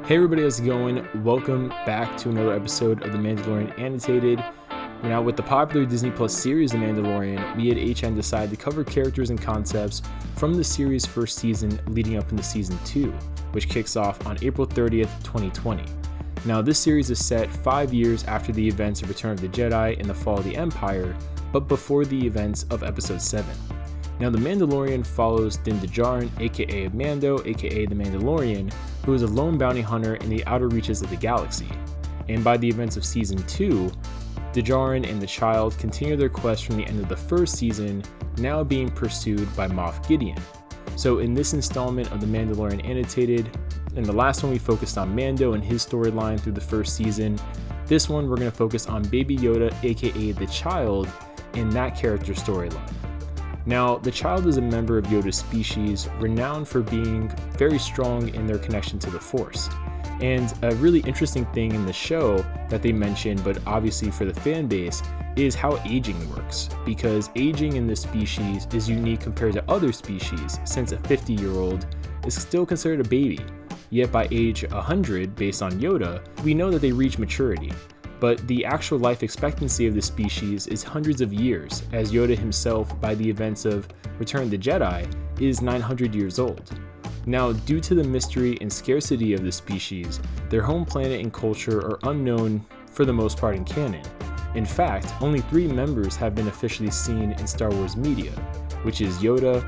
Hey everybody, how's it going? Welcome back to another episode of the Mandalorian Annotated. Now, with the popular Disney Plus series The Mandalorian, we at HN decided to cover characters and concepts from the series' first season leading up into season 2, which kicks off on April 30th, 2020. Now, this series is set 5 years after the events of Return of the Jedi and the Fall of the Empire, but before the events of Episode 7. Now, The Mandalorian follows Din Djarin, aka Mando, aka The Mandalorian, who is a lone bounty hunter in the outer reaches of the galaxy. And by the events of Season 2, Djarin and the child continue their quest from the end of the first season, now being pursued by Moff Gideon. So in this installment of The Mandalorian Annotated, in the last one we focused on Mando and his storyline through the first season, this one we're going to focus on Baby Yoda, aka the child, and that character's storyline. Now, the child is a member of Yoda's species, renowned for being very strong in their connection to the Force. And a really interesting thing in the show that they mention, but obviously for the fan base, is how aging works. Because aging in this species is unique compared to other species, since a 50-year-old is still considered a baby. Yet by age 100, based on Yoda, we know that they reach maturity. But the actual life expectancy of the species is hundreds of years, as Yoda himself, by the events of Return of the Jedi, is 900 years old. Now, due to the mystery and scarcity of the species, their home planet and culture are unknown for the most part in canon. In fact, only 3 members have been officially seen in Star Wars media, which is Yoda,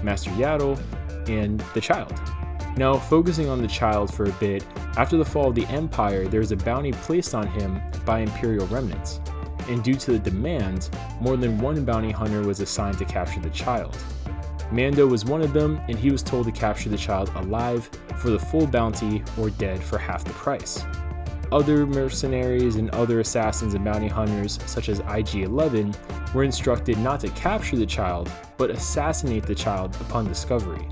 Master Yaddle, and the child. Now, focusing on the child for a bit, after the fall of the Empire, there is a bounty placed on him by Imperial remnants, and due to the demand, more than one bounty hunter was assigned to capture the child. Mando was one of them, and he was told to capture the child alive for the full bounty or dead for half the price. Other mercenaries and other assassins and bounty hunters, such as IG-11, were instructed not to capture the child, but assassinate the child upon discovery.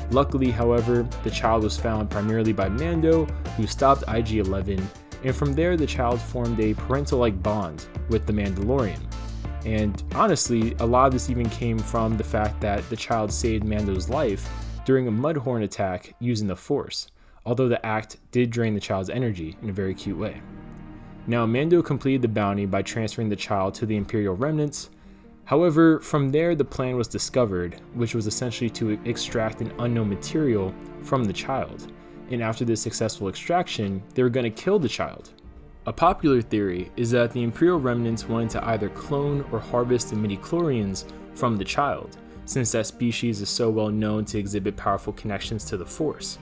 Luckily, however, the child was found primarily by Mando, who stopped IG-11, and from there the child formed a parental-like bond with the Mandalorian. And honestly, a lot of this even came from the fact that the child saved Mando's life during a Mudhorn attack using the Force, although the act did drain the child's energy in a very cute way. Now, Mando completed the bounty by transferring the child to the Imperial remnants. However, from there the plan was discovered, which was essentially to extract an unknown material from the child, and after this successful extraction, they were going to kill the child. A popular theory is that the Imperial remnants wanted to either clone or harvest the midi-chlorians from the child, since that species is so well known to exhibit powerful connections to the Force.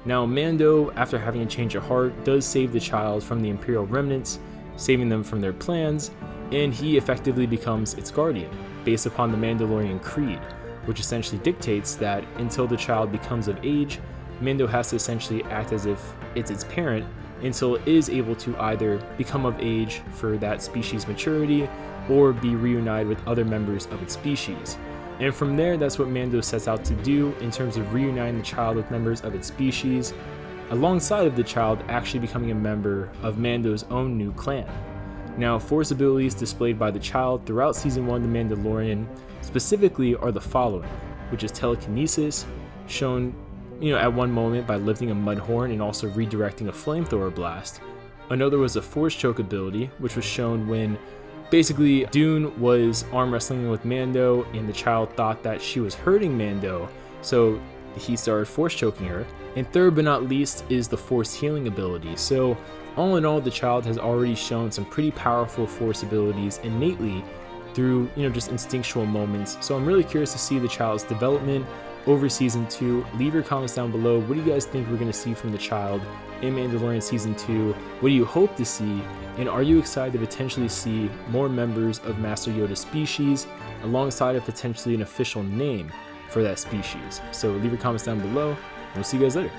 Now, Mando, after having a change of heart, does save the child from the Imperial remnants, saving them from their plans, and he effectively becomes its guardian, based upon the Mandalorian Creed, which essentially dictates that until the child becomes of age, Mando has to essentially act as if it's its parent until it is able to either become of age for that species' maturity or be reunited with other members of its species. And from there, that's what Mando sets out to do in terms of reuniting the child with members of its species, alongside of the child actually becoming a member of Mando's own new clan. Now, Force abilities displayed by the child throughout Season 1 The Mandalorian specifically are the following, which is telekinesis, shown at one moment by lifting a Mudhorn and also redirecting a flamethrower blast. Another was a Force choke ability, which was shown when basically Dune was arm wrestling with Mando and the child thought that she was hurting Mando, so he started Force choking her. And third but not least is the Force healing ability. So all in all, the child has already shown some pretty powerful Force abilities innately through, just instinctual moments. So I'm really curious to see the child's development over Season 2. Leave your comments down below. What do you guys think we're going to see from the child in Mandalorian Season 2? What do you hope to see? And are you excited to potentially see more members of Master Yoda's species alongside of potentially an official name for that species? So leave your comments down below, and we'll see you guys later.